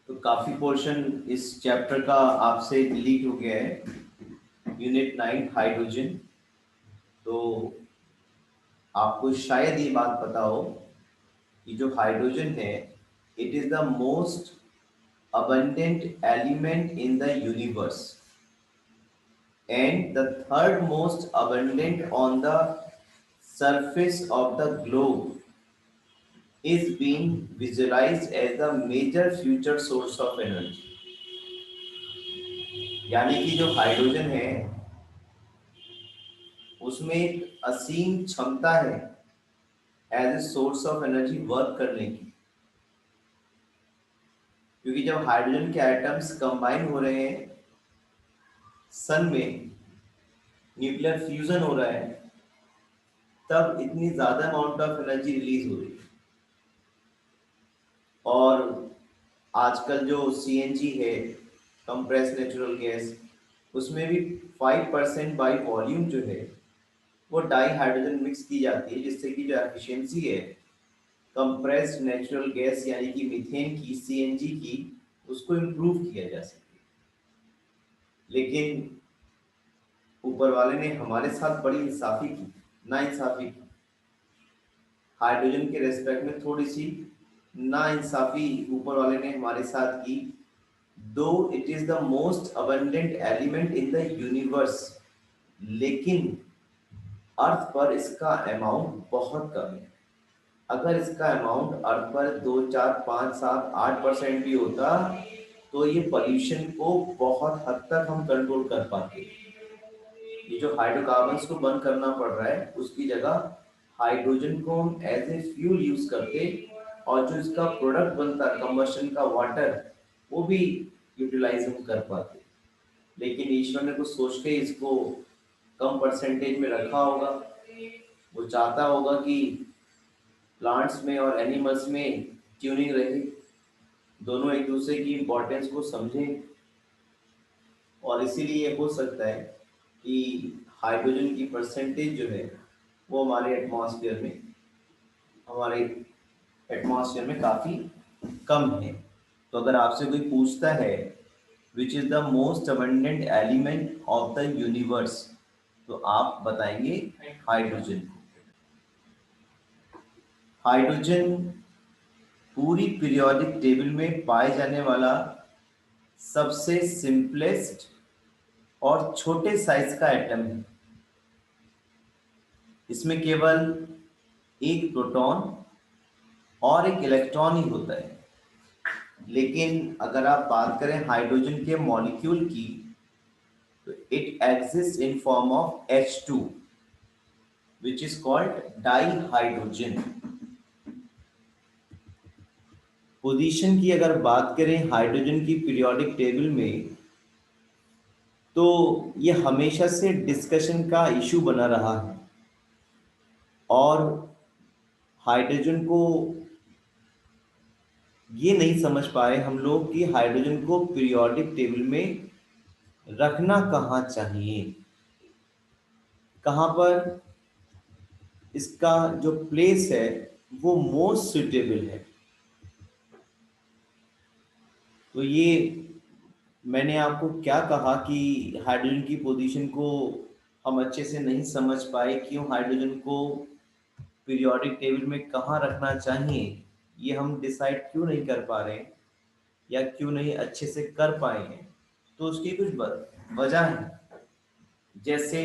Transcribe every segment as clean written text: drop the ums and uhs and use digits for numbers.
तो काफी पोर्शन इस चैप्टर का आपसे डिलीट हो गया है। Unit 9 hydrogen. तो आपको शायद ये बात पता हो कि जो हाइड्रोजन है, it is the most abundant element in the universe and the third most abundant on the surface of the globe, is being visualized as the major future source of energy। यानी कि जो hydrogen है उसमें एक असीम क्षमता है as a source of energy work करने की। क्योंकि जब हाइड्रोजन के एटम्स कंबाइन हो रहे हैं सन में, न्यूक्लियर फ्यूजन हो रहा है, तब इतनी ज्यादा अमाउंट ऑफ एनर्जी रिलीज हो रही है। और आजकल जो सीएनजी है, कंप्रेस नेचुरल गैस, उसमें भी 5% बाई वॉल्यूम जो है वो डाई हाइड्रोजन मिक्स की जाती है, जिससे कि जो एफिशिएंसी है कंप्रेस्ड नेचुरल गैस यानी कि मीथेन की, सीएनजी की, उसको इम्प्रूव किया जा सके। लेकिन ऊपर वाले ने हमारे साथ बड़ी इंसाफी की, ना इंसाफी की। हाइड्रोजन के रेस्पेक्ट में थोड़ी सी ना इंसाफी ऊपर वाले ने हमारे साथ की। दो it is the most abundant element in the universe, लेकिन अर्थ पर इसका अमाउंट बहुत कम है। अगर इसका अमाउंट अर्थ पर 2, 4, 5, 7, 8% भी होता तो ये पोल्यूशन को बहुत हद तक हम कंट्रोल कर पाते। ये जो हाइड्रोकार्बन्स को बंद करना पड़ रहा है, उसकी जगह हाइड्रोजन को हम एज ए फ्यूल यूज करते, और जो इसका प्रोडक्ट बनता कंबशन का वाटर, वो भी यूटिलाइज हम कर पाते। लेकिन ईश्वर ने कुछ सोच के इसको कम परसेंटेज में रखा होगा। वो चाहता होगा कि प्लांट्स में और एनिमल्स में ट्यूनिंग रहे, दोनों एक दूसरे की इम्पोर्टेंस को समझें। और इसीलिए हो सकता है कि हाइड्रोजन की परसेंटेज जो है वो हमारे एटमॉस्फेयर में काफ़ी कम है। तो अगर आपसे कोई पूछता है which is the most abundant element of the universe, तो आप बताएंगे हाइड्रोजन। हाइड्रोजन पूरी पीरियोडिक टेबल में पाए जाने वाला सबसे सिंपलेस्ट और छोटे साइज का एटम है। इसमें केवल एक प्रोटॉन और एक इलेक्ट्रॉन ही होता है। लेकिन अगर आप बात करें हाइड्रोजन के मॉलिक्यूल की, तो it exist in form of H2 which is called dihydrogen. Position की अगर बात करें हाइड्रोजन की पीरियोडिक टेबल में, तो ये हमेशा से डिस्कशन का इशू बना रहा है। और हाइड्रोजन को ये नहीं समझ पाए हम लोग कि हाइड्रोजन को पीरियोडिक टेबल में रखना कहाँ चाहिए, कहाँ पर इसका जो प्लेस है वो मोस्ट सुटेबल है। तो ये मैंने आपको क्या कहा कि हाइड्रोजन की पोजीशन को हम अच्छे से नहीं समझ पाए, क्यों हाइड्रोजन को पीरियोडिक टेबल में कहाँ रखना चाहिए ये हम डिसाइड क्यों नहीं कर पा रहे हैं, या क्यों नहीं अच्छे से कर पाए हैं। तो उसकी कुछ वजह है। जैसे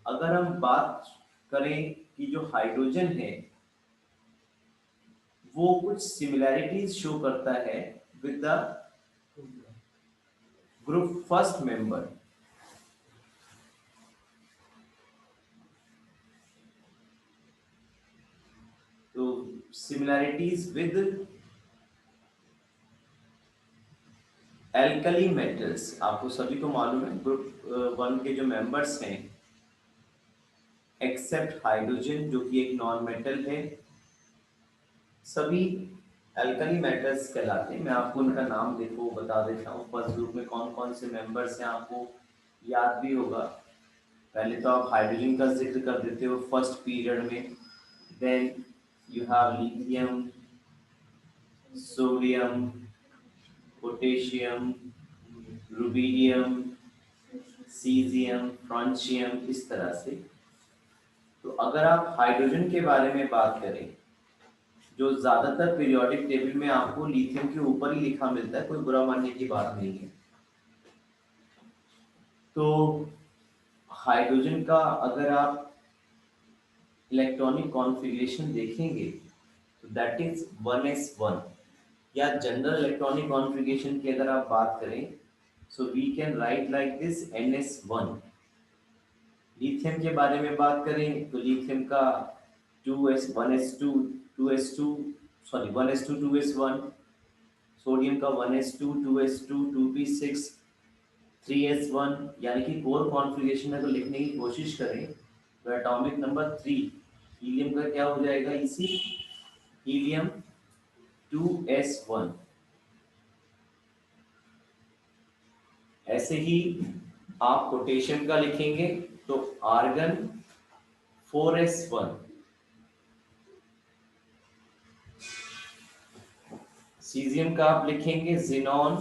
अगर हम बात करें कि जो हाइड्रोजन है वो कुछ सिमिलैरिटीज शो करता है with the group first member. तो सिमिलैरिटीज विद एल्कली मेटल्स, आपको सभी को मालूम है ग्रुप वन के जो मेंबर्स हैं एक्सेप्ट हाइड्रोजन जो कि एक नॉन मेटल है, सभी एल्कली मेटल्स कहलाते हैं। मैं आपको उनका नाम देखो बता देता हूँ। फर्स्ट ग्रुप में कौन कौन से मेंबर्स हैं आपको याद भी होगा। पहले तो आप हाइड्रोजन का जिक्र कर देते हो फर्स्ट पीरियड में। Then you have lithium, sodium, potassium, rubidium, caesium, francium, इस तरह से। तो अगर आप हाइड्रोजन के बारे में बात करें, जो ज्यादातर पीरियोडिक टेबल में आपको लिथियम के ऊपर ही लिखा मिलता है, कोई बुरा मानने की बात नहीं है। तो हाइड्रोजन का अगर आप इलेक्ट्रॉनिक कॉन्फ़िगरेशन देखेंगे तो दैट इज 1s1, या जनरल इलेक्ट्रॉनिक कॉन्फ़िगरेशन की अगर आप बात करें, so we can write like this ns1। Lithium के बारे में बात करें तो लिथियम का 2s 1s2 2s2 sorry 1s2 2s1, sodium का 1s2 2s2 2p6 3s1, यानी कि कोर कॉन्फ़िगरेशन अगर लिखने की कोशिश करें तो एटॉमिक नंबर 3 हीलियम का क्या हो जाएगा, इसी हीलियम 2s1। ऐसे ही आप पोटेशियम का लिखेंगे तो आर्गन 4s1, सीजियम का आप लिखेंगे जिनॉन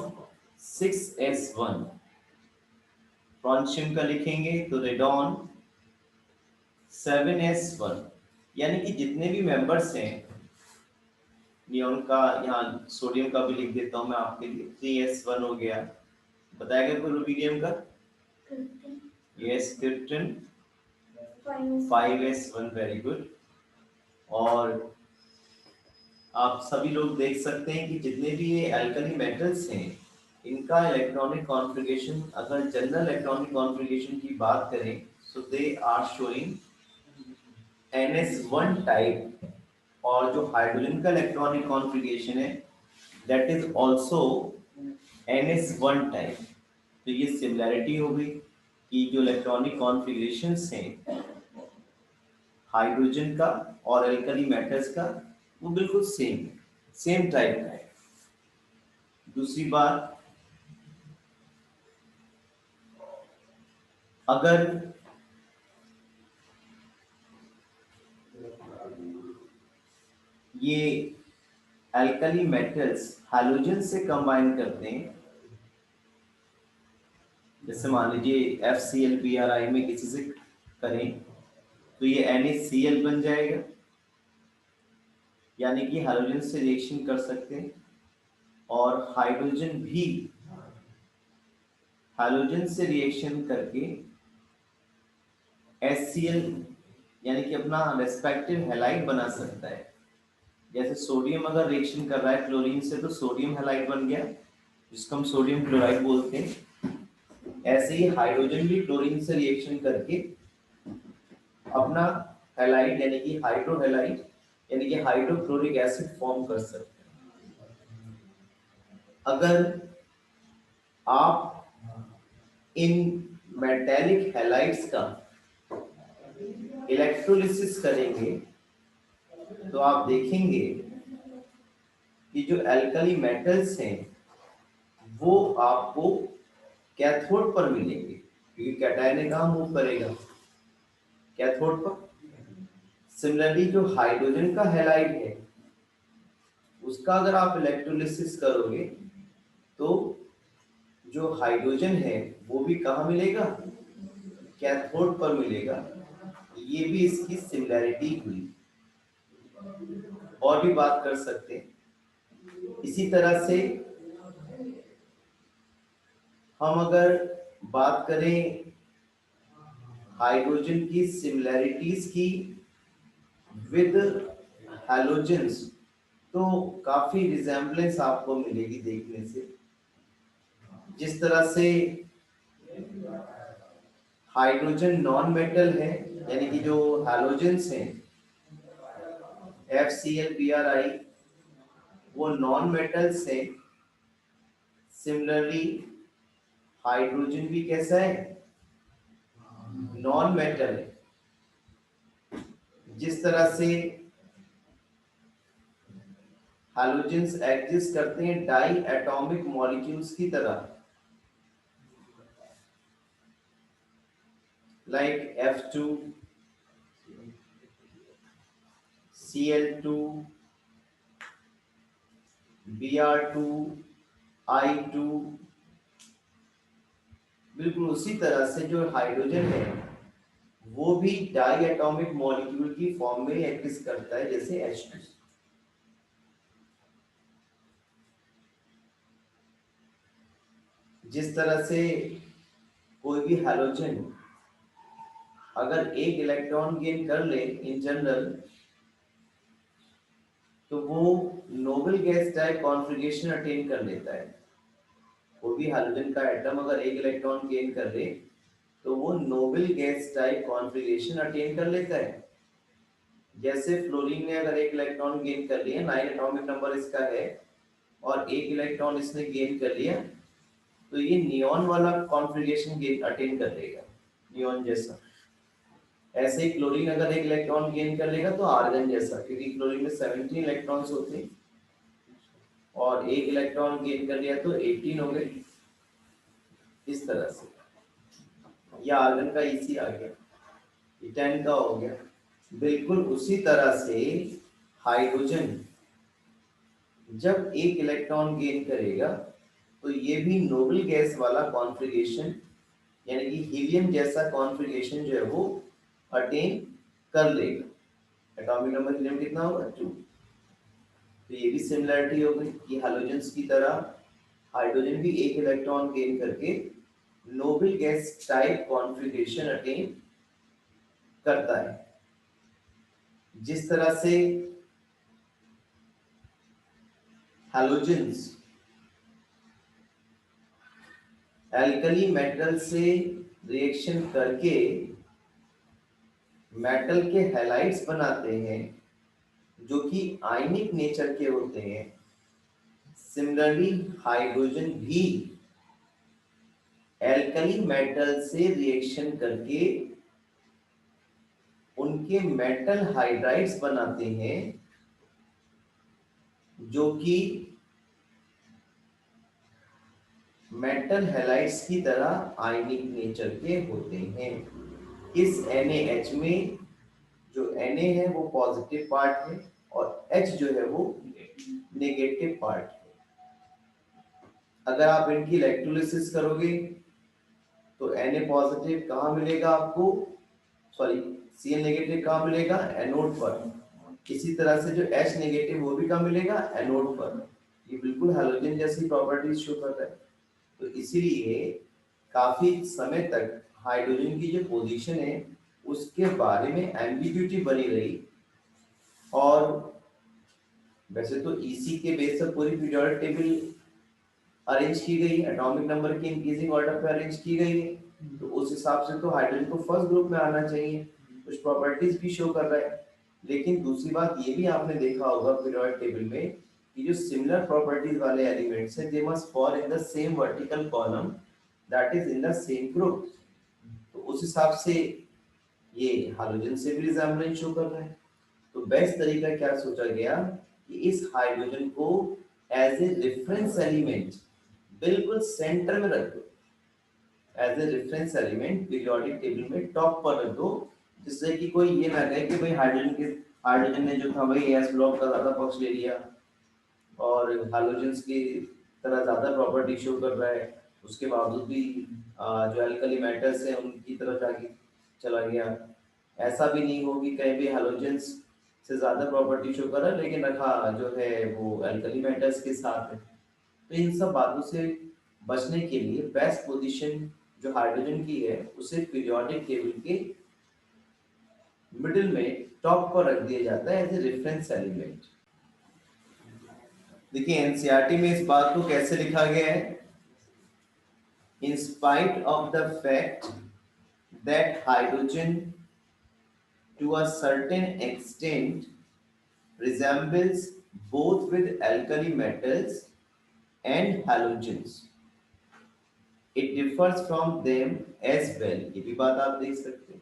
6s1, फ्रांशियम का लिखेंगे तो रेडॉन 7s1। यानी कि जितने भी मेंबर्स हैं, नियॉन का, यहाँ सोडियम का भी लिख देता हूं मैं आपके लिए, 3s1 हो गया। बताया गया कोई रुबीडियम का, yes krypton 5s1, very good. और आप सभी लोग देख सकते हैं कि जितने भी ये अल्कली मेटल्स हैं, इनका इलेक्ट्रॉनिक कॉन्फ़िगरेशन, अगर जनरल इलेक्ट्रॉनिक कॉन्फ़िगरेशन की बात करें, so they are showing ns1 type. और जो हाइड्रोजन का इलेक्ट्रॉनिक कॉन्फ़िगरेशन है, that is also ns1 type. तो ये सिमिलैरिटी हो गई कि जो इलेक्ट्रॉनिक कॉन्फ़िगरेशंस हैं हाइड्रोजन का और अल्कली मेटल्स का, वो बिल्कुल सेम टाइप का है। दूसरी बात, अगर ये अल्कली मेटल्स हैलोजन से कंबाइन करते हैं, जैसे मान लीजिए FCl में किसी से करें तो ये NaCl बन जाएगा, यानी कि हैलोजन से रिएक्शन कर सकते हैं। और हाइड्रोजन भी हैलोजन से रिएक्शन करके HCl यानी कि अपना रेस्पेक्टिव हैलाइड बना सकता है। जैसे सोडियम अगर रिएक्शन कर रहा है क्लोरीन से तो सोडियम हैलाइड बन गया, जिसको हम सोडियम क्लोराइड बोलते हैं। ऐसे ही हाइड्रोजन भी क्लोरीन से रिएक्शन करके अपना हैलाइड यानी कि हाइड्रोहैलाइड यानी कि हाइड्रोक्लोरिक एसिड फॉर्म कर सकते हैं। अगर आप इन मेटेलिक हैलाइड्स का इलेक्ट्रोलिसिस करेंगे तो आप देखेंगे कि जो अल्कली मेटल्स हैं वो आपको कैथोड पर मिलेंगे, क्योंकि कैटायन कहाँ मूव करेगा, कैथोड पर। सिमिलरली जो हाइड्रोजन का हैलाइड है उसका अगर आप इलेक्ट्रोलिसिस करोगे तो जो हाइड्रोजन है वो भी कहाँ मिलेगा, कैथोड पर मिलेगा। ये भी इसकी सिमिलैरिटी हुई। और भी बात कर सकते हैं इसी तरह से। हम अगर बात करें हाइड्रोजन की सिमिलैरिटीज की विद हैलोजेंस, तो काफी रिजेम्बलेंस आपको मिलेगी देखने से। जिस तरह से हाइड्रोजन नॉन मेटल है, यानी कि जो हैलोजेंस हैं FCl वो नॉन मेटल्स हैं, सिमिलरली हाइड्रोजन भी कैसा है, नॉन मेटल है। जिस तरह से हैलोजेंस एग्जिस्ट करते हैं डाई एटॉमिक मॉलिक्यूल्स की तरह, like F2 Cl2 Br2 I2। बिल्कुल उसी तरह से जो हाइड्रोजन है वो भी डाई एटॉमिक मॉलिक्यूल की फॉर्म में एग्जिस्ट करता है, जैसे H2। जिस तरह से कोई भी हैलोजन अगर एक इलेक्ट्रॉन गेन कर ले इन जनरल, तो वो noble gas type configuration attain कर लेता है। कोई भी हैलोजन का एटम अगर एक इलेक्ट्रॉन गेन कर ले तो वो noble gas type configuration attain कर लेता है। जैसे फ्लोरीन ने अगर एक इलेक्ट्रॉन गेन कर लिया, 9 एटॉमिक नंबर इसका है, और एक इलेक्ट्रॉन इसने गेन कर लिया, तो ये नियॉन वाला कॉन्फ़िगरेशन गेन अटेन कर लेगा, नियॉन जैसा। ऐसे ही क्लोरीन अगर एक इलेक्ट्रॉन गेन कर लेगा तो आर्गन जैसा, क्योंकि क्लोरीन में 17 इलेक्ट्रॉन्स होते हैं और एक इलेक्ट्रॉन गेन कर लिया तो 18 हो गए। इस तरह से या आर्गन का इसी आ गया, 10 का हो गया। बिल्कुल उसी तरह से हाइड्रोजन जब एक इलेक्ट्रॉन गेन करेगा तो ये भी नोबल गैस वाला कॉन्फ़िगरेशन यानी कि हीलियम जैसा कॉन्फ़िगरेशन जो है वो अटेन कर लेगा। एटॉमिक नंबर हीलियम कितना होगा? 2। तो ये भी सिमिलरिटी हो गई कि हैलोजेंस की तरह हाइड्रोजन भी एक इलेक्ट्रॉन गेन करके noble gas type configuration attain करता है। जिस तरह से हैलोजेंस एल्कली मेटल से रिएक्शन करके मेटल के हैलाइड्स बनाते हैं जो कि आयनिक नेचर के होते हैं, सिमिलरली हाइड्रोजन भी एल्कली मेटल से रिएक्शन करके उनके मेटल हाइड्राइड्स बनाते हैं जो कि मेटल हैलाइड्स की तरह आयनिक नेचर के होते हैं। इस NaH में जो Na है वो पॉजिटिव पार्ट है और H जो है वो नेगेटिव पार्ट है। अगर आप इनकी इलेक्ट्रोलिसिस करोगे तो Na पॉजिटिव कहाँ मिलेगा आपको, सॉरी Cl नेगेटिव कहाँ मिलेगा? एनोड पर। इसी तरह से जो H नेगेटिव वो भी कहाँ मिलेगा? एनोड पर। ये बिल्कुल हैलोजन जैसी प्रॉपर्टीज शो कर रहा है। तो इसीलिए काफी समय तक हाइड्रोजन की जो पोजीशन है उसके बारे में एम्बिग्यूटी बनी रही। और वैसे तो EC के बेस पर पूरी पीरियोडिक टेबल अरेंज की गई है, एटॉमिक नंबर की इंक्रीजिंग ऑर्डर पे अरेंज की गई है, तो उस हिसाब से तो हाइड्रोजन को फर्स्ट ग्रुप में आना चाहिए, कुछ प्रॉपर्टीज भी शो कर रहा है। लेकिन दूसरी बात ये भी आपने देखा होगा पीरियोडिक टेबल में कि जो सिमिलर प्रॉपर्टीज वाले एलिमेंट्स हैं they must fall in the same vertical column that is in the same group. तो उस हिसाब से ये हाइड्रोजन से भी रिजेम्बलेंस शो कर रहा है। तो बेस्ट तरीका क्या सोचा गया कि इस हाइड्रोजन को एज ए रेफरेंस एलिमेंट बिल्कुल सेंटर में रख दो, as a reference element periodic table में टॉप पर रख दो, जिससे कि कोई ये ना कहे कि भाई हाइड्रोजन ने जो था भाई एस ब्लॉक का ज्यादा पक्ष ले लिया और हैलोजेंस की तरह ज्यादा प्रॉपर्टी शो कर रहा है, उसके बावजूद भी जो एल्कली मेटल्स हैं उनकी तरफ जाके चला गया। ऐसा भी नहीं हो कि कहीं भी हैलोजेंस से ज्यादा प्रॉपर्टी शो कर रहा है लेकिन रखा जो है वो एल्कली मेटल्स के साथ है। तो इन सब बातों से बचने के लिए बेस्ट पोजीशन जो हाइड्रोजन की है उसे पीरियोडिक टेबल के मिडिल में टॉप पर रख दिया जाता है एज ए रेफरेंस एलिमेंट। देखिए एनसीईआरटी में इस बात को कैसे लिखा गया है, in spite of the fact that hydrogen to a certain extent resembles both with alkali metals and halogens, it differs from them as well। ये भी बात आप देख सकते हैं,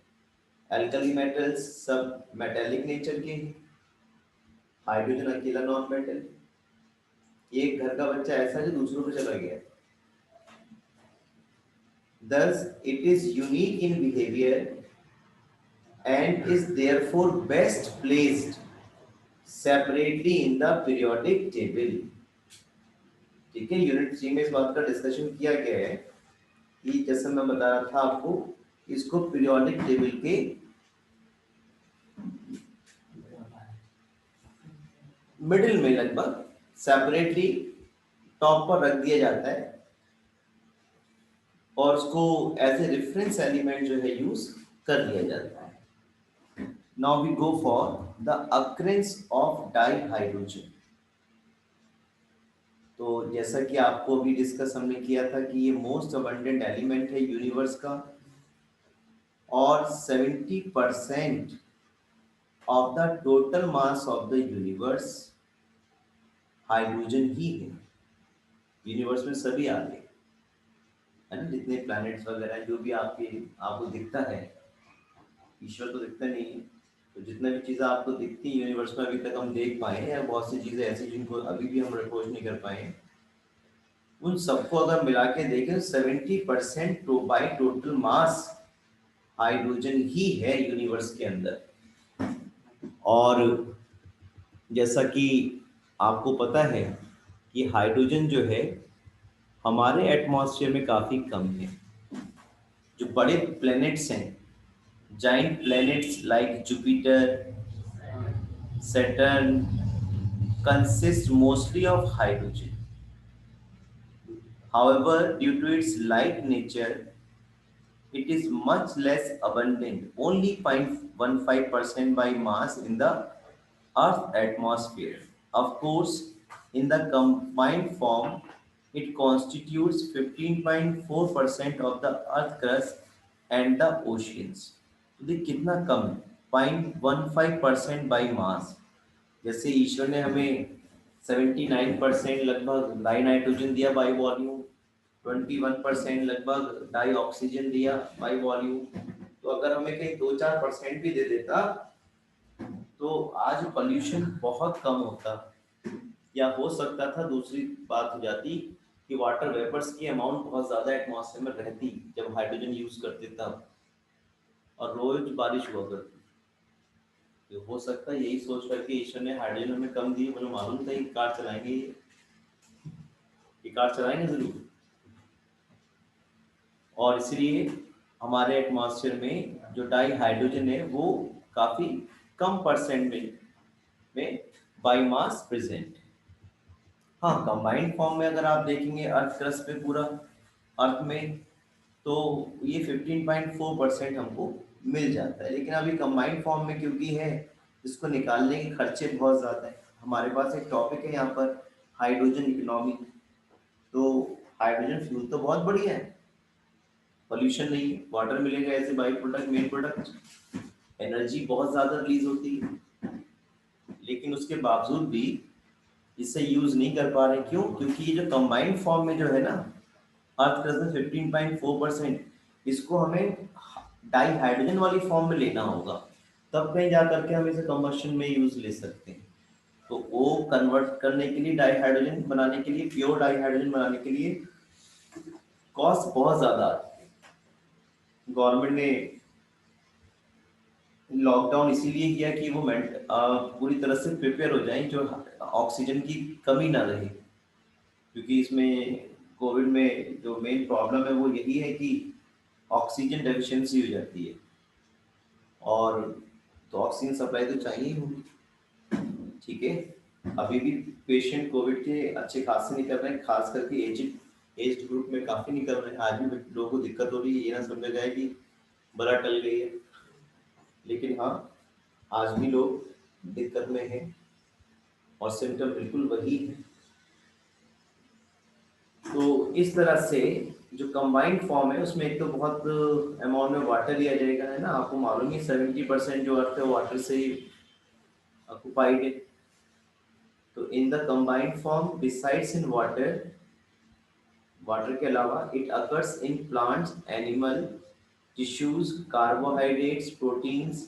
एल्कली मेटल्स सब मेटेलिक नेचर के हैं, हाइड्रोजन अकेला नॉन मेटल। एक घर का बच्चा ऐसा जो दूसरों पे चला गया, thus it is unique in behavior and is therefore best placed separately in the periodic table। ठीक है, यूनिट 3 में इस बात का डिस्कशन किया गया है कि जैसे मैं बता रहा था आपको, इसको पीरियोडिक टेबल के मिडिल में लगभग सेपरेटली टॉप पर रख दिया जाता है और उसको एज ए रेफरेंस एलिमेंट जो है यूज कर लिया जाता है। Now we go for the occurrence of dihydrogen. तो जैसा कि आपको अभी डिस्कस हमने किया था कि ये मोस्ट अबंडेंट एलिमेंट है यूनिवर्स का और 70% of the total mass of the universe hydrogen ही है। यूनिवर्स में सभी आ गए है ना, जितने प्लैनेट्स वगैरह जो भी आपको दिखता है, ईश्वर तो दिखता नहीं है, तो जितना भी चीज़ें आपको दिखती है यूनिवर्स में अभी तक हम देख पाए या बहुत सी चीज़ें ऐसी जिनको अभी भी हम रिपोर्ट नहीं कर पाए, उन सबको अगर मिला के देखें 70% बाई टोटल मास हाइड्रोजन ही है यूनिवर्स के अंदर। और जैसा कि आपको पता है कि हाइड्रोजन जो है हमारे एटमॉस्फेयर में काफ़ी कम है। जो बड़े प्लैनेट्स हैं, giant planets like Jupiter, Saturn, consist mostly of hydrogen. However, due to its light nature, it is much less abundant, only 0.15% by mass in the Earth's atmosphere. Of course, in the combined form, it constitutes 15.4% of the Earth crust and the oceans. तो देखिए कितना कम है, 0.15% by mass. जैसे ईश्वर ने हमें 79% लगभग die nitrogen दिया by volume, 21% लगभग डाई ऑक्सीजन दिया बाई वॉल्यूम। तो अगर हमें कहीं 2-4% भी दे देता तो आज पोल्यूशन बहुत कम होता, या हो सकता था दूसरी बात हो जाती कि वाटर वेपर्स की अमाउंट बहुत ज़्यादा एटमॉस्फेयर में रहती जब हाइड्रोजन यूज करते तब, और रोज बारिश हुआ करती। तो हो सकता है यही सोच करके ईश्वर ने हाइड्रोजन हमें कम दी, मतलब मालूम था ये कार चलाएंगे, ये कार चलाएंगे जरूर, और इसलिए हमारे एटमॉस्फेयर में जो डाई हाइड्रोजन है वो काफ़ी कम परसेंट में बाई मास प्रेजेंट। हाँ, कंबाइंड फॉर्म में अगर आप देखेंगे अर्थ क्रस्ट पे पूरा अर्थ में, तो ये 15.4% हमको मिल जाता है। लेकिन अभी कंबाइंड फॉर्म में क्योंकि है, इसको निकालने के खर्चे बहुत ज़्यादा है। हमारे पास एक टॉपिक है यहाँ पर, हाइड्रोजन इकोनॉमी। तो हाइड्रोजन फ्यूल तो बहुत बढ़िया है, पोल्यूशन नहीं है, वाटर मिलेगा as a by product, main product, energy बहुत ज़्यादा रिलीज होती है, लेकिन उसके बावजूद भी इसे यूज नहीं कर पा रहे। क्यों? क्योंकि ये जो कंबाइंड फॉर्म में जो है ना, अर्थ क्रस्ट में 15.4%, इसको हमें डाई हाइड्रोजन वाली फॉर्म में लेना होगा, तब कहीं जा करके हम इसे कंबशन में यूज ले सकते हैं। तो वो कन्वर्ट करने के लिए, डाई हाइड्रोजन बनाने के लिए, प्योर डाई हाइड्रोजन बनाने के लिए कॉस्ट बहुत ज़्यादा आती है। गवर्नमेंट ने लॉकडाउन इसीलिए किया कि वो पूरी तरह से प्रिपेयर हो जाए, जो ऑक्सीजन की कमी ना रहे, क्योंकि इसमें कोविड में जो मेन प्रॉब्लम है वो यही है कि ऑक्सीजन डेफिशिएंसी हो जाती है, और तो ऑक्सीजन सप्लाई तो चाहिए होगी। ठीक है, अभी भी पेशेंट कोविड के अच्छे खासे निकल रहे हैं, खास करके एज ग्रुप में काफ़ी निकल रहे हैं। आज भी लोगों को दिक्कत हो रही है, ये ना समझा जाए कि बड़ा टल गई है, लेकिन हाँ, आज भी लोग दिक्कत में हैं और सिम्टम बिल्कुल वही है। तो इस तरह से जो कंबाइंड फॉर्म है उसमें एक तो बहुत अमाउंट में वाटर लिया जाएगा, है ना, आपको मालूम है 70% जो अर्थ है वाटर से ही ऑक्युपाइड है। तो in the combined form besides in water, water के अलावा it occurs in plants, animal tissues, carbohydrates, proteins,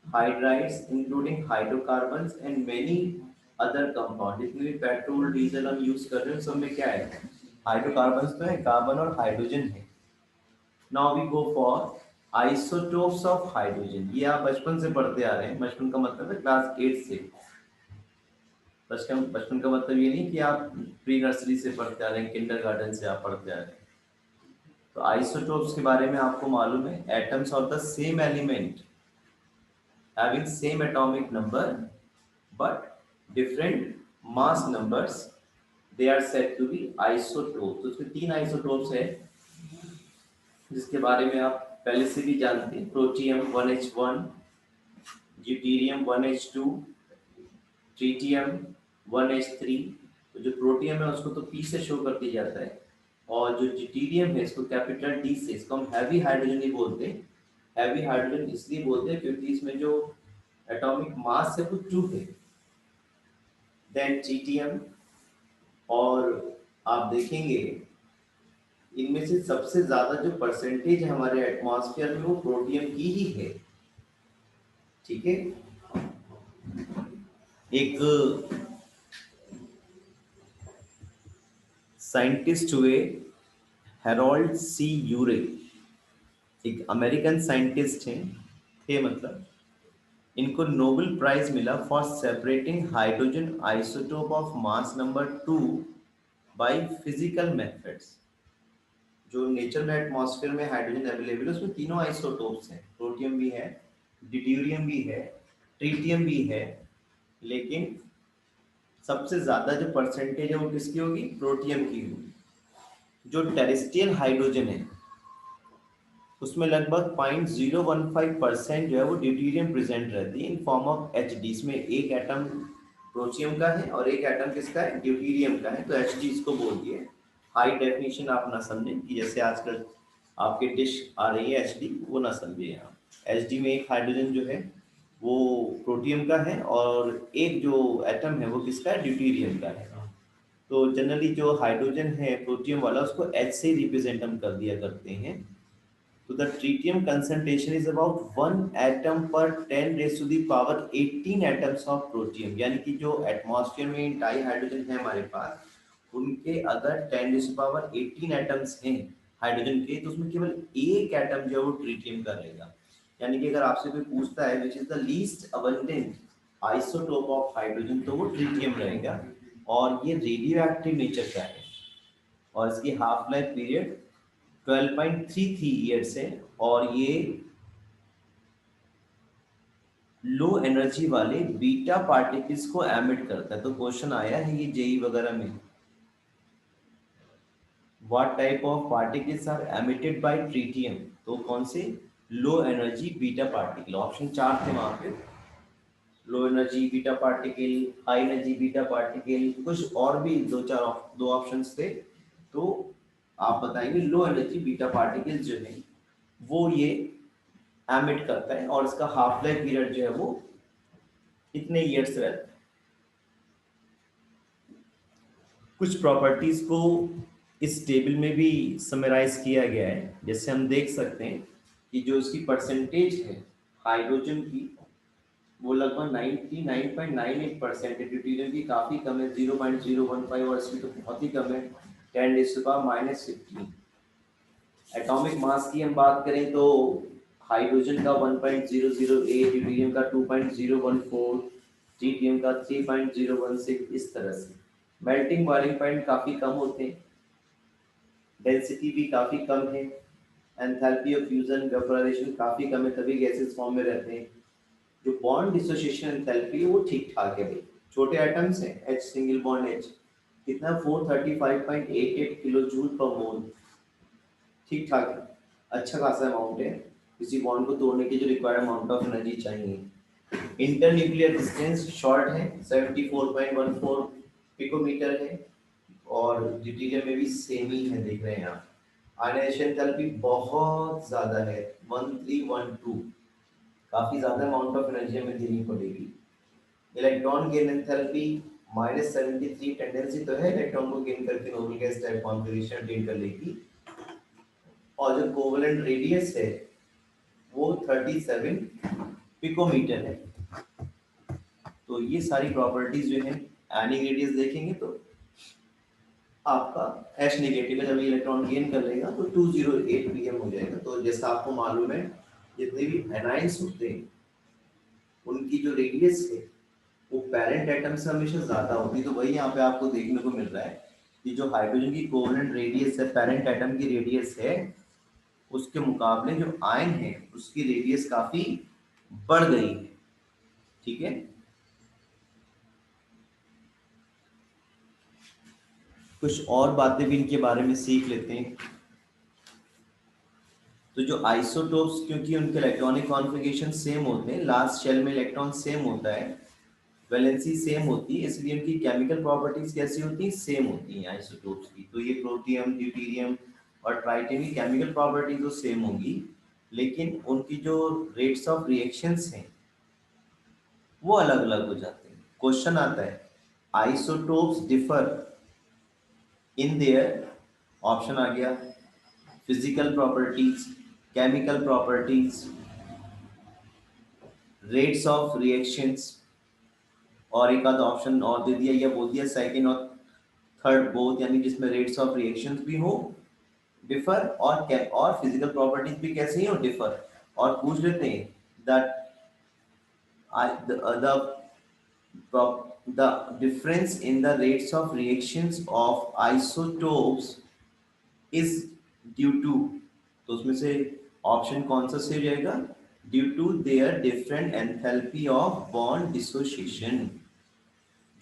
hydrides including hydrocarbons and many other compound. जितने भी पेट्रोल डीजल हम यूज कर रहे हैं सब में क्या है, हाइड्रोकार्बन्स तो है, कार्बन और हाइड्रोजन है। Now we go for isotopes of hydrogen. ये आप बचपन से पढ़ते आ रहे हैं, बचपन का मतलब है क्लास 8 से। बचपन का मतलब ये नहीं कि आप प्री नर्सरी से पढ़ते आ रहे हैं, किंडरगार्टन से आप पढ़ते आ रहे हैं। तो आइसोटोप्स के बारे में आपको मालूम है, atoms of the same element having same atomic number but different mass numbers, they are said to be isotope। तो उसमें 3 आइसोटोप्स है जिसके बारे में आप पहले से भी जानते हैं, protium 1H1, deuterium 1H2, tritium 1H3। तो जो प्रोटियम है उसको तो P से शो कर दिया जाता है, और जो ड्यूटेरियम है इसको कैपिटल D से, इसको हम हैवी हाइड्रोजन ही बोलते हैं। हैवी हाइड्रोजन इसलिए बोलते हैं क्योंकि इसमें जो एटॉमिक मास है वो 2 है। देन ट्रिटियम, और आप देखेंगे इनमें से सबसे ज्यादा जो परसेंटेज है हमारे एटमॉस्फेयर में वो प्रोटियम की ही है। ठीक है, एक साइंटिस्ट हुए हेरोल्ड सी यूरे, एक अमेरिकन साइंटिस्ट हैं, थे मतलब, इनको नोबेल प्राइज मिला for separating hydrogen isotope of mass number 2 by physical methods. जो नेचर में एटमॉस्फेयर में हाइड्रोजन अवेलेबल है उसमें तीनों आइसोटोप्स हैं, प्रोटियम भी है, ड्यूटेरियम भी है, ट्रिटियम भी है, लेकिन सबसे ज्यादा जो परसेंटेज है वो किसकी होगी, प्रोटियम की होगी। जो टेरेस्ट्रियल हाइड्रोजन है उसमें लगभग 0.015% जो है वो ड्यूटेरियम प्रेजेंट रहती है in form of H D. इसमें एक एटम प्रोटियम का है और एक एटम किसका है, ड्यूटेरियम का है, तो एच डी इसको बोल दिए। हाई डेफिनेशन आप ना समझें कि जैसे आजकल आपके डिश आ रही है एच डी, वो ना समझिए। यहाँ एच डी में एक हाइड्रोजन जो है वो प्रोटियम का है और एक जो एटम है वो किसका है, ड्यूटेरियम का है। तो जनरली जो हाइड्रोजन है प्रोटियम वाला उसको एच से रिप्रेजेंट हम कर दिया करते हैं। तो the tritium concentration is about 1 atom per 10 raised to the power 18 atoms of protium। यानी कि जो एटमॉस्फेयर में डाई हाइड्रोजन है हमारे पास, उनके अगर 10 रेज़ टू पावर 18 एटम्स हैं हाइड्रोजन के, तो उसमें केवल एक एटम जो है वो ट्रिटियम का रहेगा। यानी कि अगर आपसे कोई पूछता है which is the least abundant isotope of hydrogen, तो वो ट्रिटियम रहेगा, और ये रेडियो एक्टिव नेचर का है, और इसकी हाफ लाइफ पीरियड 12.33 ईयर्स है, और ये लो एनर्जी वाले बीटा पार्टिकल्स को एमिट करता है। तो क्वेश्चन आया है ये जेई वगैरह में, what type of particles are emitted by tritium, तो कौन से, low energy beta particle. Option 4 थे वहां पे, low energy beta particle, high energy beta particle, कुछ और भी दो ऑप्शंस थे। तो आप बताएंगे लो एनर्जी बीटा पार्टिकल जो है वो ये एमिट करता है, और इसका हाफ लाइफ पीरियड जो है वो इतने ईयर्स रहता है। कुछ प्रॉपर्टीज को इस टेबल में भी समराइज किया गया है, जैसे हम देख सकते हैं कि जो इसकी परसेंटेज है हाइड्रोजन की वो लगभग 99.98% है, ड्यूटेरियम की काफ़ी कम है 0.015, और इसकी तो बहुत ही कम है 10⁻⁻15। एटॉमिक मास की हम बात करें तो हाइड्रोजन का 1.008, ड्यूटेरियम का 2.014, ट्रिटियम का 3.016, इस तरह से। मेल्टिंग बॉइलिंग पॉइंट काफ़ी कम होते हैं, डेंसिटी भी काफ़ी कम है, एंथैल्पी ऑफ फ्यूजन वेपोराइजेशन काफ़ी कम है, तभी गैसेस फॉर्म में रहते हैं। जो बॉन्ड डिसोसिएशन एंथैल्पी है वो ठीक ठाक है भाई। छोटे एटम्स हैं, H सिंगल बॉन्ड H कितना 435.88 किलो जूल पर मोल, ठीक ठाक है, अच्छा खासा अमाउंट है किसी बॉन्ड को तोड़ने के जो रिक्वायर्ड अमाउंट ऑफ एनर्जी चाहिए। इंटरन्यूक्लियर डिस्टेंस शॉर्ट है, 74.14 पिकोमीटर है, और ड्यूटेरियम में भी सेम ही है, देख रहे हैं आप। आयनाइजेशन एंथैल्पी बहुत ज़्यादा है 1312, काफ़ी ज़्यादा अमाउंट ऑफ एनर्जी हमें देनी पड़ेगी। इलेक्ट्रॉन गेन एंथैल्पी -73, टेंडेंसी तो है इलेक्ट्रॉन को गेन करके noble gas type configuration attain कर लेगी, और जो कोवेलेंट रेडियस है वो 37 पिकोमीटर है। तो ये सारी प्रॉपर्टीज जो है, एनी रेडियस देखेंगे तो आपका H नेगेटिव है, जब इलेक्ट्रॉन गेन कर लेगा तो 208 pm हो जाएगा। तो जैसा आपको मालूम है जितने भी एनाइंस होते हैं उनकी जो रेडियस है वो पेरेंट एटम से हमेशा ज्यादा होती है। तो वही यहाँ पे आपको देखने को मिल रहा है कि जो हाइड्रोजन की कोवलेंट रेडियस है, पेरेंट एटम की रेडियस है, उसके मुकाबले जो आयन है उसकी रेडियस काफी बढ़ गई है। ठीक है, कुछ और बातें भी इनके बारे में सीख लेते हैं। तो जो आइसोटोप्स, क्योंकि उनके इलेक्ट्रॉनिक कॉन्फ़िगरेशन सेम होते हैं, लास्ट शेल में इलेक्ट्रॉन सेम होता है, वैलेंसी सेम होती है, इसलिए उनकी केमिकल प्रॉपर्टीज कैसी होती हैं, सेम होती हैं आइसोटोप्स की। तो ये प्रोटियम, ड्यूटेरियम और ट्राइटियम की केमिकल प्रॉपर्टीज तो सेम होंगी, लेकिन उनकी जो रेट्स ऑफ रिएक्शंस हैं वो अलग अलग हो जाते हैं। क्वेश्चन आता है, isotopes differ in their, option आ गया, physical properties, chemical properties, rates of reactions, और एक आध ऑप्शन और दे दिया या बोल दिया सेकंड और थर्ड बोथ, यानी जिसमें रेट्स ऑफ रिएक्शंस भी हो डिफर और फिजिकल प्रॉपर्टीज भी कैसे हो डिफर। और पूछ लेते हैं that the difference in the rates of reactions of isotopes is due to, तो उसमें से ऑप्शन कौन सा सही रहेगा, due to their different enthalpy of bond dissociation.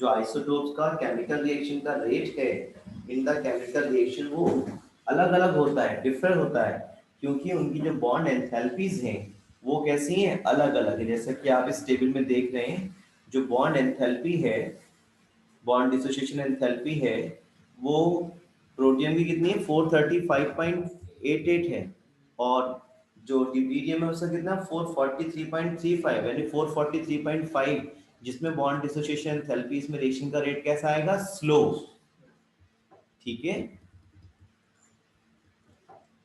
जो आइसोटोप्स का केमिकल रिएक्शन का रेट है इन द केमिकल रिएक्शन वो अलग अलग होता है, डिफर होता है, क्योंकि उनकी जो बॉन्ड एंथैल्पीज हैं वो कैसी हैं, अलग अलग है। जैसा कि आप इस टेबल में देख रहे हैं, जो बॉन्ड एंथैल्पी है, बॉन्ड डिसोसिएशन एंथैल्पी है, वो प्रोटियम की कितनी है, 435.88 है, और जो ड्यूटेरियम है उसका कितना 443.35, यानी 443.5, जिसमें बॉन्ड डिसोसिएशन एंथैल्पी, इसमें रिएक्शन का रेट कैसा आएगा, स्लो। ठीक है,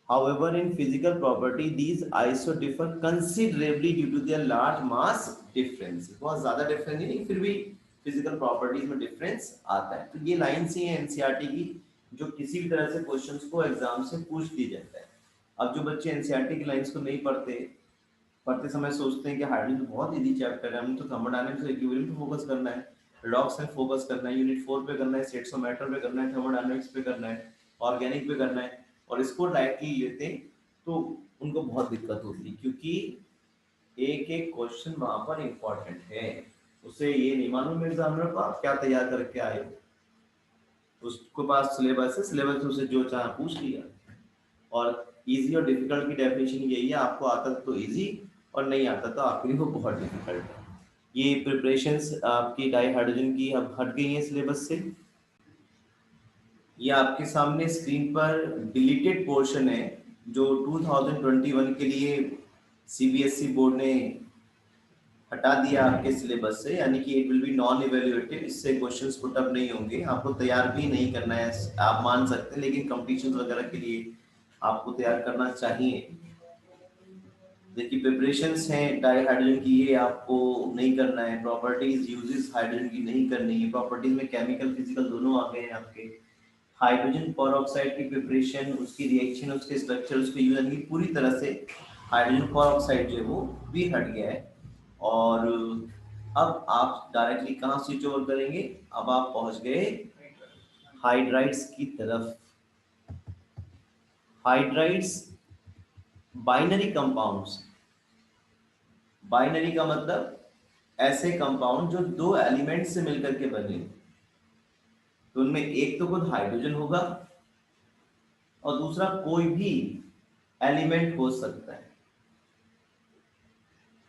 however in physical property these iso differ considerably due to their large mass difference। बहुत ज्यादा डिफरेंस नहीं, फिर भी फिजिकल प्रॉपर्टीज में डिफरेंस आता है। तो ये लाइन सी है एनसीईआरटी की, जो किसी भी तरह से क्वेश्चंस को एग्जाम से पूछ ली जाता है। अब जो बच्चे एनसीईआरटी की लाइंस को नहीं पढ़ते, पढ़ते समय सोचते हैं कि हाइड्रोजन तो बहुत इजी चैप्टर है, हमें तो थर्मोडायनामिक्स और इक्विलिब्रियम पे फोकस करना है, रिडॉक्स में फोकस करना है, यूनिट 4 पे करना है, स्टेट्स ऑफ मैटर पे करना है, थर्मोडायनामिक्स पे करना है, ऑर्गेनिक पे करना है, और इसको डायरेक्टली लेते हैं तो उनको बहुत दिक्कत होती है, क्योंकि एक एक क्वेश्चन वहां पर इंपॉर्टेंट है। उसे ये नहीं मालूम एग्जामिनर को आप क्या तैयार करके आए हो, उसके पास सिलेबस है, सिलेबस से उसे जो चाहे पूछ लिया। और इजी और डिफिकल्ट की डेफिनेशन यही है, आपको आता तो इजी और नहीं आता तो आपके लिए वो बहुत डिफिकल्ट है। ये प्रिपरेशंस आपकी डाई हाइड्रोजन की अब हट गई है सिलेबस से। ये आपके सामने स्क्रीन पर डिलीटेड पोर्शन है जो 2021 के लिए सीबीएसई बोर्ड ने हटा दिया आपके सिलेबस से, यानी कि it will be non evaluated, इससे क्वेश्चंस पुट अप नहीं होंगे, आपको तैयार भी नहीं करना है, आप मान सकते हैं, लेकिन कंपटीशन वगैरह के लिए आपको तैयार करना चाहिए। देखिए प्रिपरेशंस हैं डाई हाइड्रोजन की, ये आपको नहीं करना है, प्रॉपर्टीज यूजेस हाइड्रोजन की नहीं करनी है, प्रॉपर्टीज में केमिकल फिजिकल दोनों आ गए हैं आपके। हाइड्रोजन पेरोक्साइड की प्रिपरेशन, उसकी रिएक्शन, उसके स्ट्रक्चर, उसके यूज, यानी पूरी तरह से हाइड्रोजन पेरोक्साइड जो है वो भी हट गया है। और अब आप डायरेक्टली कहाँ स्विच ओवर करेंगे, अब आप पहुंच गए हाइड्राइड्स की तरफ। हाइड्राइड्स बाइनरी कंपाउंड्स, बाइनरी का मतलब ऐसे कंपाउंड जो दो एलिमेंट से मिलकर के बने, तो उनमें एक तो खुद हाइड्रोजन होगा और दूसरा कोई भी एलिमेंट हो सकता है।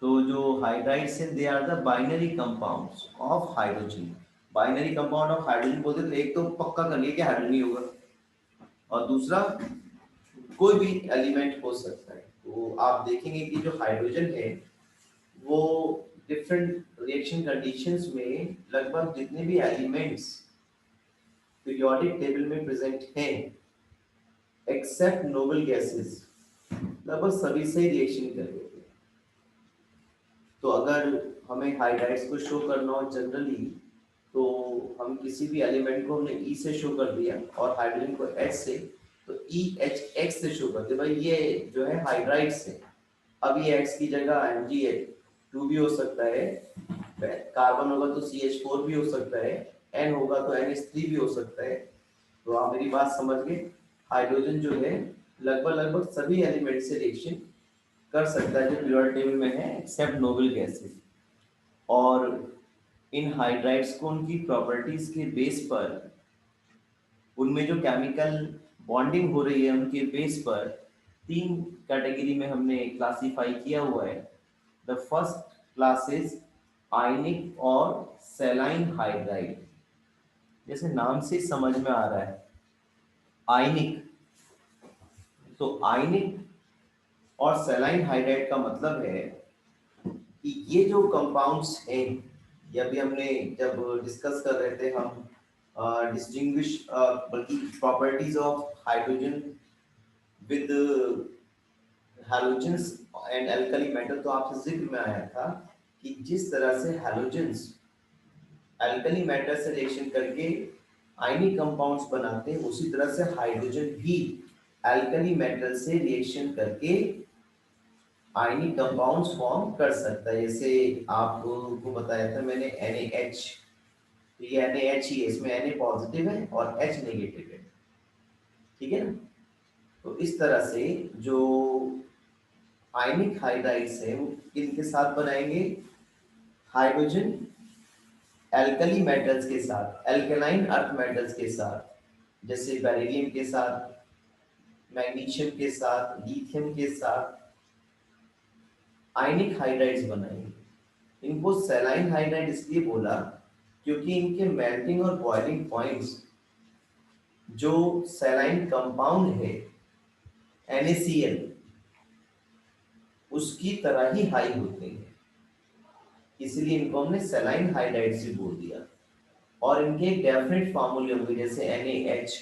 तो जो हाइड्राइड्स हैं they are the binary compounds of hydrogen. Binary compound of hydrogen बोलते तो एक तो पक्का कर लिया कि हाइड्रोजन ही होगा, और दूसरा कोई भी एलिमेंट हो सकता है। तो आप देखेंगे कि जो हाइड्रोजन है वो डिफरेंट रिएक्शन कंडीशंस में लगभग जितने भी एलिमेंट्स पीरियोडिक टेबल में प्रेजेंट हैं एक्सेप्ट नोबल गैसेस, लगभग सभी से रिएक्शन कर देते हैं। तो अगर हमें हाइड्राइड्स को शो करना हो जनरली, तो हम किसी भी एलिमेंट को हमने ई से शो कर दिया और हाइड्रोजन को एच से, तो ई एच एक्स से शो करते भाई, ये जो है हाइड्राइड्स है। अब ये एक्स की जगह एम जी एच टू भी हो सकता है, कार्बन होगा तो CH4 भी हो सकता है, N होगा तो NH3 भी हो सकता है। तो आप मेरी बात समझ गए। हाइड्रोजन जो है लगभग लगभग सभी एलिमेंट से रिएक्शन कर सकता है जो पीरियोडिक टेबल में है, एक्सेप्ट नोबल गैसेस। और इन हाइड्राइड्स को उनकी प्रॉपर्टीज के बेस पर, उनमें जो केमिकल बॉन्डिंग हो रही है उनके बेस पर 3 कैटेगरी में हमने क्लासिफाई किया हुआ है। द फर्स्ट क्लास इज आयनिक और सेलाइन हाइड्राइड। जैसे नाम से समझ में आ रहा है, आयनिक, तो आयनिक और सेलाइन हाइड्राइड का मतलब है कि ये जो कंपाउंड्स हैं, ये अभी हमने जब डिस्कस कर रहे थे हम डिस्टिंग्विश बल्कि properties of hydrogen with halogens and alkali metal, तो आपसे जिक्र में आया था कि जिस तरह से हैलोजेंस एल्कली मेटल से रिएक्शन करके आयनिक कंपाउंड्स बनाते हैं, उसी तरह से हाइड्रोजन भी एल्कली मेटल से रिएक्शन करके आयनिक कंपाउंड्स फॉर्म कर सकता है। जैसे आपको बताया था मैंने NaH, तो ये NaH ही है, इसमें Na पॉजिटिव है और H नेगेटिव है, ठीक है ना। तो इस तरह से जो आयनिक हाइड्राइड्स है वो किनके साथ बनाएंगे, हाइड्रोजन एल्कली मेटल्स के साथ, एल्कलाइन अर्थ मेटल्स के साथ, जैसे बेरिलियम के साथ, मैग्नीशियम के साथ, लिथियम के साथ आयनिक हाइड्राइड्स बनाएंगे। इनको सेलाइन हाइड्राइड इसलिए बोला क्योंकि इनके मेल्टिंग और बॉइलिंग पॉइंट्स जो सेलाइन कंपाउंड है NaCl उसकी तरह ही हाई होते हैं, इसलिए इनको हमने सेलाइन हाइड्राइड से बोल दिया। और इनके एक डेफिनेट फार्मूले होंगे, जैसे NaH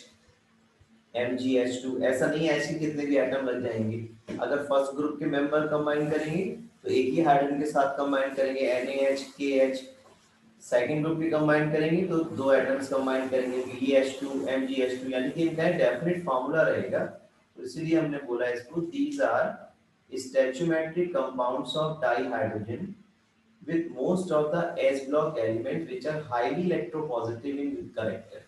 MgH2, ऐसा नहीं है H के कितने भी एटम लग जाएंगे। अगर फर्स्ट ग्रुप के मेंबर कंबाइन करेंगे तो एक ही हाइड्रोजन के साथ कंबाइन करेंगे NaH KH, सेकंड ग्रुप के कंबाइन करेंगे तो 2 एटम्स कंबाइन करेंगे BH2 MgH2, यानी कि इनका डेफिनेट फार्मूला रहेगा। तो इसलिए हमने बोला इसको these are stoichiometric compounds of dihydrogen with most of the S block elements which are highly electropositive in character.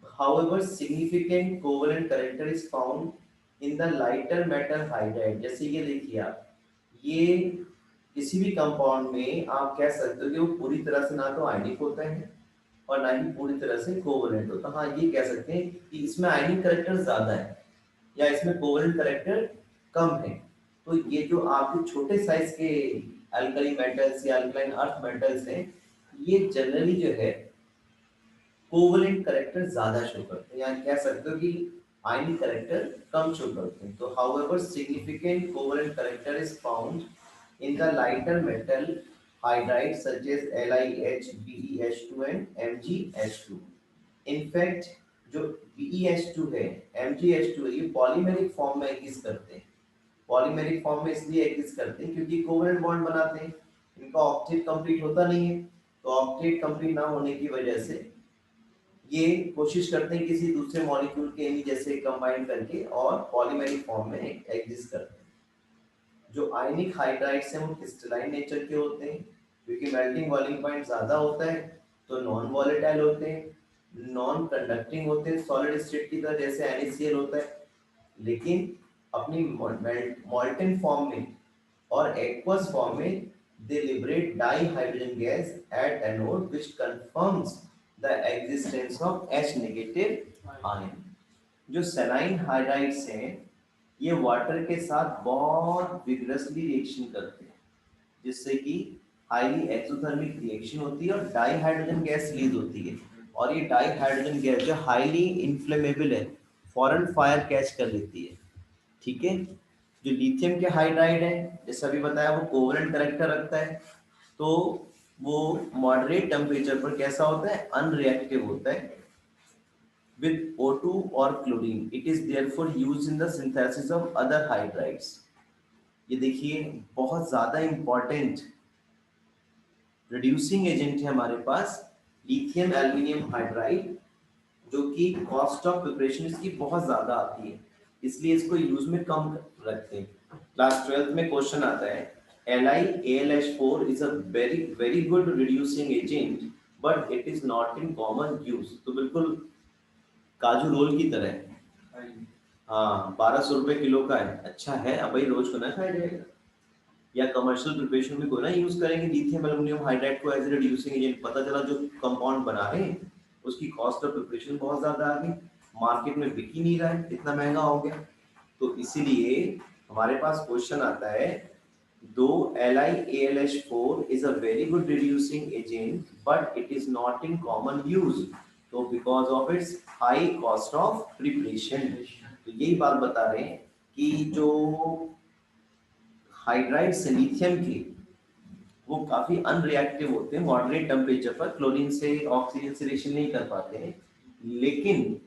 However, significant covalent character is found in the lighter metal hydride। जैसे ये देखिए आप, ये किसी भी कंपाउंड में आप कह सकते हो कि वो पूरी तरह से ना तो आयनिक होता है और ना ही पूरी तरह से कोवलेंट होता। हाँ, ये कह सकते हैं कि इसमें आयनिक करेक्टर ज्यादा है या इसमें कोवलेंट करेक्टर कम है। तो ये जो आपके छोटे साइज के अल्कली मेटल्स या अल्कलाइन अर्थ मेटल्स हैं, ये जनरली जो है कोवलेंट करेक्टर ज्यादा शो करते हैं, या कह सकते हो कि आयनिक करेक्टर कम शो करते हैं। तो however significant covalent character is found in the lighter metal hydride such as LiH, BeH2 and MgH2। In fact, जो BeH2 है, MgH2 है, ये पॉलीमेरिक फॉर्म में एग्जिस्ट करते हैं। पॉलीमेरिक फॉर्म में इसलिए एग्जिस्ट करते हैं क्योंकि कोवलेंट बॉन्ड बनाते हैं, इनका ऑक्टेट कंप्लीट होता नहीं है, तो ऑक्टेट कंप्लीट ना होने की वजह से ये कोशिश करते हैं किसी दूसरे मॉलिक्यूल के एनी जैसे कंबाइन करके और पॉलीमेरिक फॉर्म में एग्जिस्ट करते हैं। जो आयनिक हाइड्राइड्स हैं वो क्रिस्टलाइन नेचर के होते हैं, क्योंकि मेल्टिंग बॉइलिंग पॉइंट ज्यादा होता है तो नॉन वॉलेटाइल होते हैं, नॉन कंडक्टिंग होते हैं सॉलिड स्टेट की तरह जैसे NaCl होता है, लेकिन अपनी मॉल्टन फॉर्म में और एक्वस फॉर्म में they liberate dihydrogen gas at anode which confirms the existence of H negative ion। जो सेलाइन हाइड्राइड्स हैं ये वाटर के साथ बहुत विग्रसली रिएक्शन करते हैं, जिससे कि हाईली एक्सोथर्मिक रिएक्शन होती है और डाइहाइड्रोजन गैस रिलीज होती है। और ये डाइहाइड्रोजन गैस जो हाईली इन्फ्लेमेबल है, फौरन फायर कैच कर लेती है, ठीक है। जो लिथियम के हाइड्राइड है, जैसे अभी बताया, वो कोवलेंट करेक्टर रखता है, तो वो मॉडरेट टेम्परेचर पर कैसा होता है, अनरिएक्टिव होता है with O2 or chlorine। It is therefore used in the synthesis of other hydrides। ये देखिए बहुत ज्यादा इंपॉर्टेंट रिड्यूसिंग एजेंट है हमारे पास लिथियम एल्यूमिनियम हाइड्राइड, जो कि कॉस्ट ऑफ प्रिपरेशन इसकी बहुत ज्यादा आती है, इसलिए इसको यूज में कम रखते हैं। क्लास 12th में क्वेश्चन आता है LiAlH4 is a very good reducing agent, but it is not in common use। तो बिल्कुल काजू रोल की तरह है। हाँ, 1200 रुपए किलो का है, अच्छा है, अब भाई रोज को ना खाया जाएगा। या कमर्शियल प्रिपरेशन में कोई ना यूज करेंगे लिथियम एल्युमिनियम हाइड्राइड को एज ए रिड्यूसिंग एजेंट, पता चला जो कंपाउंड बना रहे हैं उसकी कॉस्ट ऑफ प्रिपरेशन बहुत ज्यादा आ गई, मार्केट में बिक ही नहीं रहा है, इतना महंगा हो गया। तो इसीलिए हमारे पास क्वेश्चन आता है, दो LiAlH4 is a very good reducing agent but it is not in common use, तो because of its high cost of preparation। तो यही बात बता रहे हैं कि जो हाइड्राइड्स लिथियम के वो काफी अनरिएक्टिव होते हैं मॉडरेट टेम्परेचर पर, क्लोरीन से ऑक्सीजन से रिएक्शन नहीं कर पाते हैं, लेकिन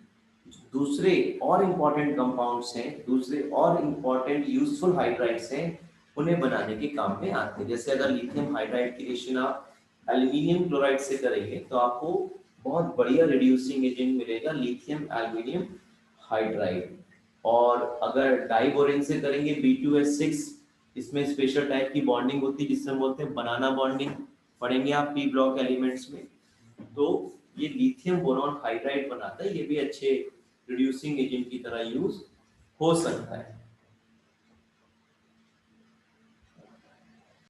दूसरे और इम्पोर्टेंट कंपाउंड्स हैं, दूसरे और इम्पोर्टेंट यूजफुल हाइड्राइड्स हैं, उन्हें बनाने के काम में आते हैं। जैसे अगर लिथियम हाइड्राइड की रिएक्शन आप एल्यूमिनियम क्लोराइड से करेंगे तो आपको बहुत बढ़िया रिड्यूसिंग एजेंट मिलेगा लिथियम एल्यूमिनियम हाइड्राइड। और अगर डाइबोरेन से करेंगे B2H6, इसमें स्पेशल टाइप की बॉन्डिंग होती है जिससे हम बोलते हैं बनाना बॉन्डिंग, पढ़ेंगे आप पी ब्लॉक एलिमेंट्स में। तो ये लिथियम बोरॉन हाइड्राइड बनाता है, ये भी अच्छे रिड्यूसिंग एजेंट की तरह यूज हो सकता है।